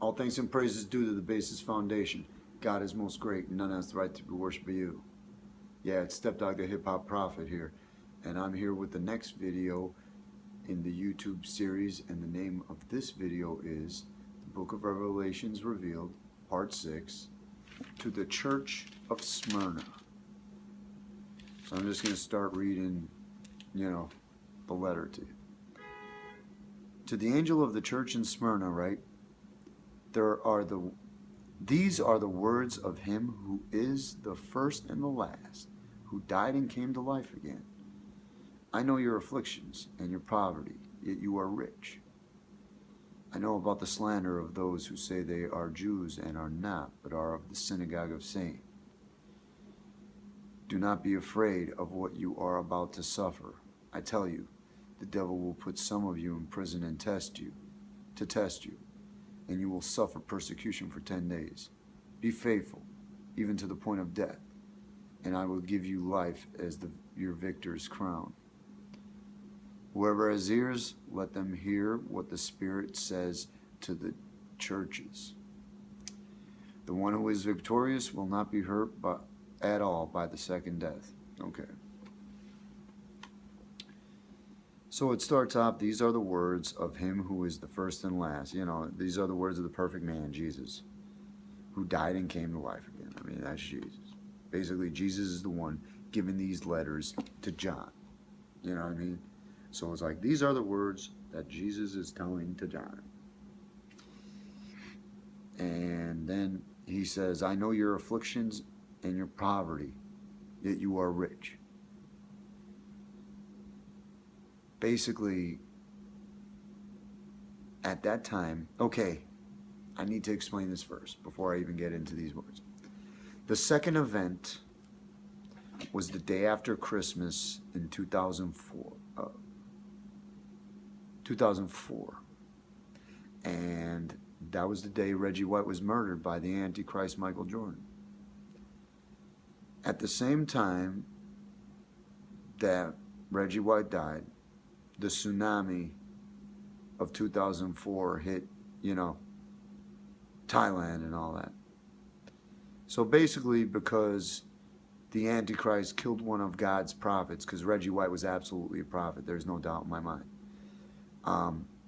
All thanks and praises due to the basis foundation. God is most great, and none has the right to be worshipped but you. Yeah, it's Stepdogg the Hip Hop Prophet here, and I'm here with the next video in the YouTube series, and the name of this video is The Book of Revelations Revealed, Part 6, to the Church of Smyrna. So I'm just going to start reading, the letter to you. To the angel of the church in Smyrna, write, These are the words of him who is the first and the last, who died and came to life again. I know your afflictions and your poverty, yet you are rich. I know about the slander of those who say they are Jews and are not, but are of the synagogue of Satan. Do not be afraid of what you are about to suffer. I tell you, the devil will put some of you in prison and test you, and you will suffer persecution for 10 days. Be faithful, even to the point of death, and I will give you life as your victor's crown. Whoever has ears, let them hear what the Spirit says to the churches. The one who is victorious will not be hurt at all by the second death. Okay. So it starts off, these are the words of him who is the first and last. These are the words of the perfect man, Jesus, who died and came to life again. I mean, that's Jesus. Basically, Jesus is the one giving these letters to John. You know what I mean? So it's like, these are the words that Jesus is telling to John. And then he says, I know your afflictions and your poverty, yet you are rich. Basically, at that time, okay, I need to explain this first before I even get into these words. The second event was the day after Christmas in 2004. 2004. And that was the day Reggie White was murdered by the Antichrist Michael Jordan. At the same time that Reggie White died, the tsunami of 2004 hit, Thailand and all that. So basically, because the Antichrist killed one of God's prophets, because Reggie White was absolutely a prophet, there's no doubt in my mind,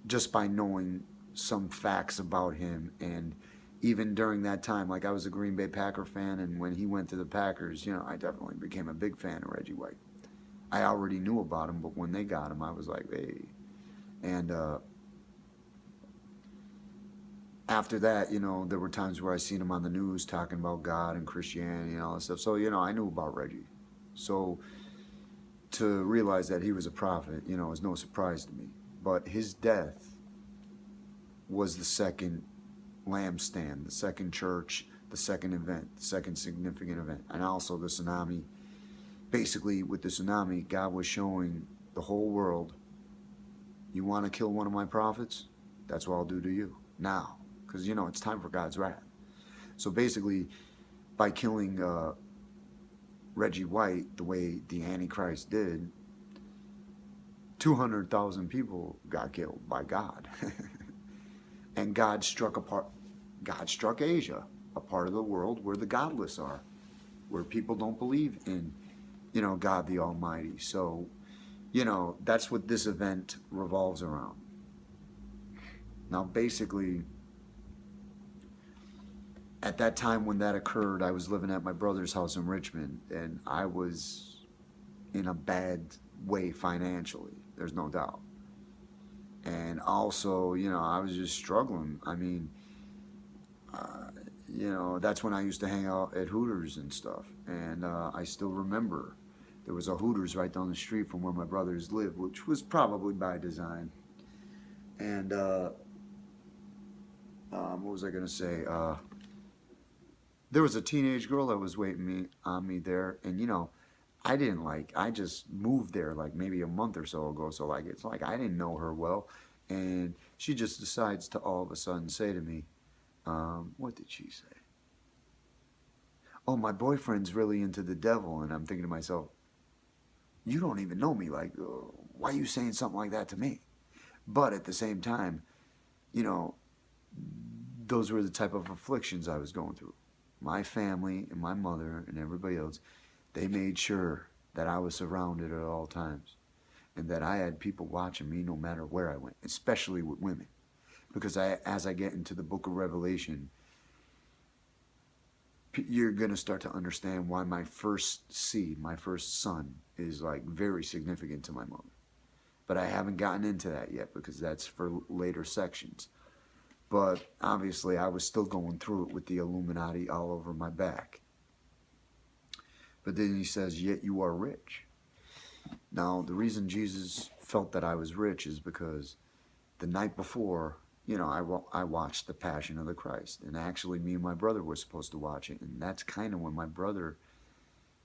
just by knowing some facts about him. And even during that time, like, I was a Green Bay Packer fan, and when he went to the Packers, I definitely became a big fan of Reggie White. I already knew about him, but when they got him, I was like, hey. And after that, there were times where I seen him on the news talking about God and Christianity and all that stuff. So, I knew about Reggie. So to realize that he was a prophet, was no surprise to me. But his death was the second lampstand, the second church, the second event, the second significant event, and also the tsunami. Basically, with the tsunami, God was showing the whole world, you want to kill one of my prophets? That's what I'll do to you now. Because, it's time for God's wrath. So basically, by killing Reggie White the way the Antichrist did, 200,000 people got killed by God. And God struck Asia, a part of the world where the godless are, where people don't believe in God the Almighty. So, that's what this event revolves around. Now, basically, at that time when that occurred, I was living at my brother's house in Richmond, and I was in a bad way financially. There's no doubt. And also, I was just struggling. I mean, that's when I used to hang out at Hooters and stuff. And I still remember there was a Hooters right down the street from where my brothers lived, which was probably by design. And what was I going to say? There was a teenage girl that was waiting on me there. And, I just moved there like maybe a month or so ago. So it's like I didn't know her well. And she just decides to all of a sudden say to me, what did she say? Oh, my boyfriend's really into the devil. And I'm thinking to myself, you don't even know me. Like, why are you saying something like that to me? But at the same time, those were the type of afflictions I was going through. My family and my mother and everybody else, they made sure that I was surrounded at all times and that I had people watching me no matter where I went, especially with women. Because as I get into the book of Revelation, you're going to start to understand why my first seed, my first son, is like very significant to my mother. But I haven't gotten into that yet because that's for later sections. But obviously I was still going through it with the Illuminati all over my back. But then he says, yet you are rich. Now, the reason Jesus felt that I was rich is because the night before, you know, I watched The Passion of the Christ. And actually, me and my brother were supposed to watch it. And that's kind of when my brother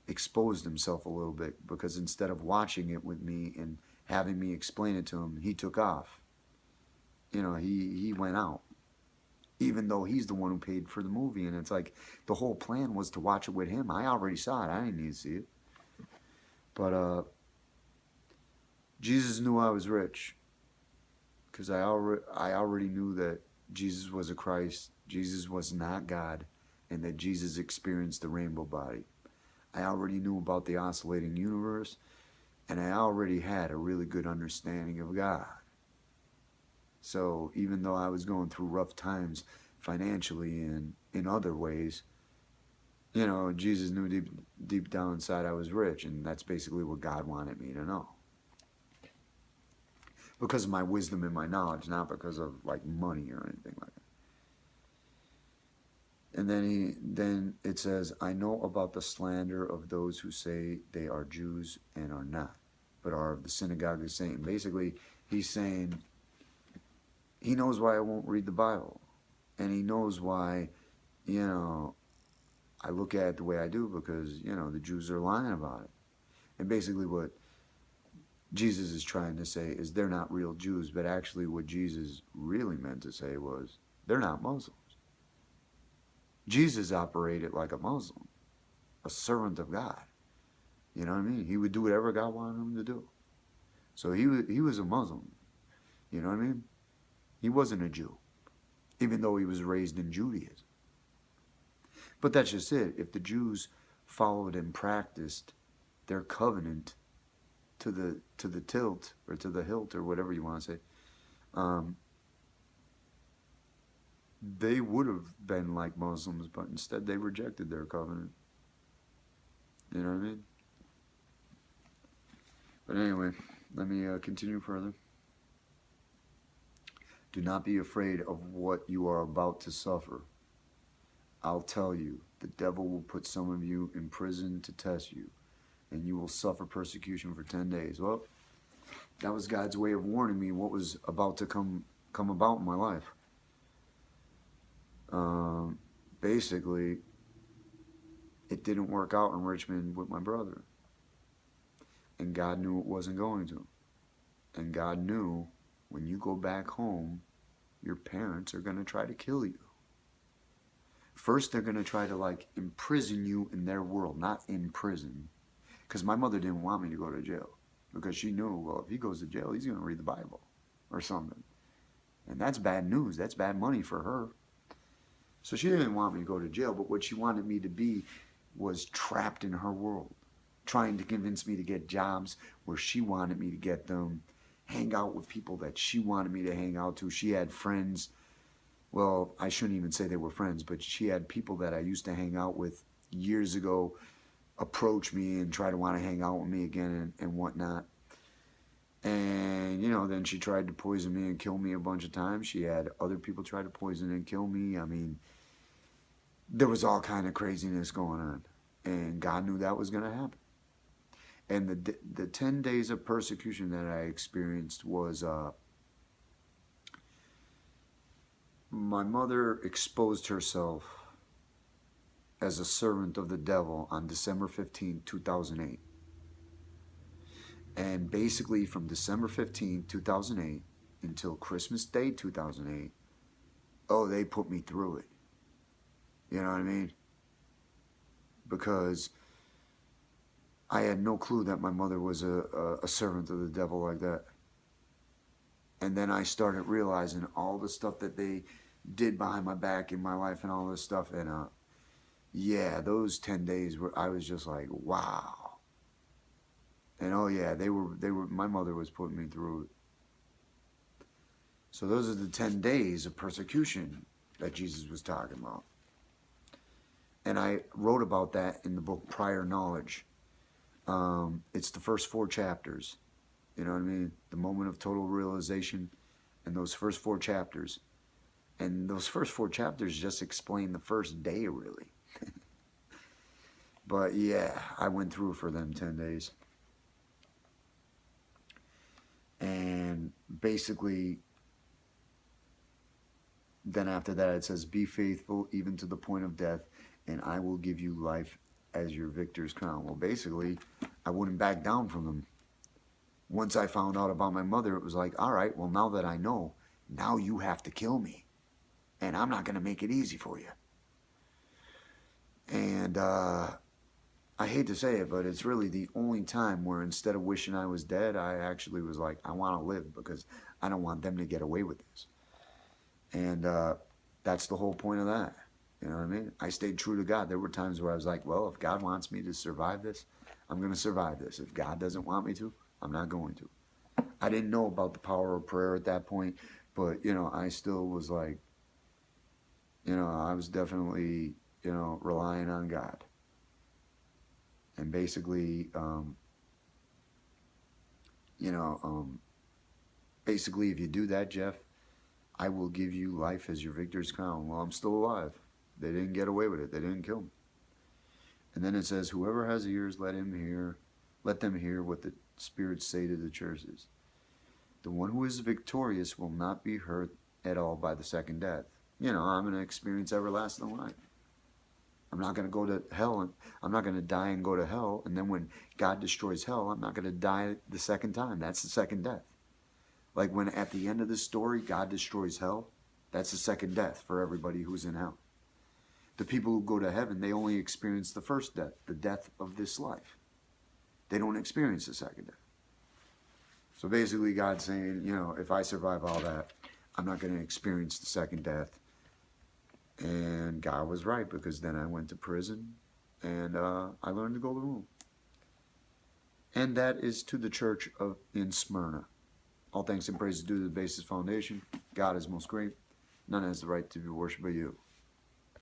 exposed himself a little bit. Because instead of watching it with me and having me explain it to him, he took off. You know, he went out. Even though he's the one who paid for the movie. And it's like, the whole plan was to watch it with him. I already saw it. I didn't need to see it. But Jesus knew I was rich. Because I already knew that Jesus was a Christ. Jesus was not God. And that Jesus experienced the rainbow body. I already knew about the oscillating universe. And I already had a really good understanding of God. So even though I was going through rough times financially and in other ways, you know, Jesus knew deep down inside I was rich. And that's basically what God wanted me to know. Because of my wisdom and my knowledge, not because of like money or anything like that. And then it says, I know about the slander of those who say they are Jews and are not, but are of the synagogue of Satan. Basically, he's saying, he knows why I won't read the Bible. And he knows why, you know, I look at it the way I do because, you know, the Jews are lying about it. And basically what Jesus is trying to say is they're not real Jews, but actually what Jesus really meant to say was they're not Muslims. Jesus operated like a Muslim, a servant of God. You know what I mean? He would do whatever God wanted him to do. So he was a Muslim. You know what I mean? He wasn't a Jew, even though he was raised in Judaism. But that's just it. If the Jews followed and practiced their covenant to the tilt or to the hilt or whatever you want to say, they would have been like Muslims, but instead they rejected their covenant. You know what I mean? But anyway, let me continue further. Do not be afraid of what you are about to suffer. I'll tell you, the devil will put some of you in prison to test you, and you will suffer persecution for 10 days. Well, that was God's way of warning me what was about to come about in my life. Basically, it didn't work out in Richmond with my brother. And God knew it wasn't going to. And God knew when you go back home, your parents are going to try to kill you. First, they're going to try to like imprison you in their world, not in prison. Because my mother didn't want me to go to jail. Because she knew, well, if he goes to jail, he's going to read the Bible or something. And that's bad news. That's bad money for her. So she didn't want me to go to jail, but what she wanted me to be was trapped in her world, trying to convince me to get jobs where she wanted me to get them, hang out with people that she wanted me to hang out to. She had friends. Well, I shouldn't even say they were friends, but she had people that I used to hang out with years ago approach me and try to want to hang out with me again and whatnot. And, you know, then she tried to poison me and kill me a bunch of times. She had other people try to poison and kill me. I mean, there was all kind of craziness going on. And God knew that was going to happen. And the 10 days of persecution that I experienced was, my mother exposed herself as a servant of the devil on December 15, 2008. And basically from December 15, 2008 until Christmas Day 2008, oh, they put me through it. You know what I mean? Because I had no clue that my mother was a servant of the devil like that. And then I started realizing all the stuff that they did behind my back in my life and all this stuff. And yeah, those 10 days were, I was just like, wow. And oh yeah, they were, my mother was putting me through it. So those are the 10 days of persecution that Jesus was talking about. And I wrote about that in the book Prior Knowledge. It's the first 4 chapters. You know what I mean? The moment of total realization and those first 4 chapters. And those first 4 chapters just explain the first day, really. But yeah, I went through for them 10 days. And basically, then after that it says, be faithful even to the point of death, and I will give you life as your victor's crown. Well, basically, I wouldn't back down from them. Once I found out about my mother, it was like, all right, well, now that I know, now you have to kill me. And I'm not going to make it easy for you. And I hate to say it, but it's really the only time where instead of wishing I was dead, I actually was like, I want to live because I don't want them to get away with this. And that's the whole point of that. You know what I mean? I stayed true to God. There were times where I was like, well, if God wants me to survive this, I'm going to survive this. If God doesn't want me to, I'm not going to. I didn't know about the power of prayer at that point, but, you know, I still was like, you know, I was definitely, you know, relying on God. And basically, basically, if you do that, Jeff, I will give you life as your victor's crown. Well, I'm still alive. They didn't get away with it. They didn't kill me. And then it says, whoever has ears, let them hear what the spirits say to the churches. The one who is victorious will not be hurt at all by the second death. You know, I'm going to experience everlasting life. I'm not going to go to hell, and I'm not going to die and go to hell. And then when God destroys hell, I'm not going to die the second time. That's the second death. Like when at the end of the story, God destroys hell, that's the second death for everybody who's in hell. The people who go to heaven, they only experience the first death, the death of this life. They don't experience the second death. So basically God's saying, you know, if I survive all that, I'm not going to experience the second death. And God was right, because then I went to prison and I learned the golden rule. And that is to the church in Smyrna. All thanks and praise is due to the Basis Foundation. God is most great. None has the right to be worshipped but you.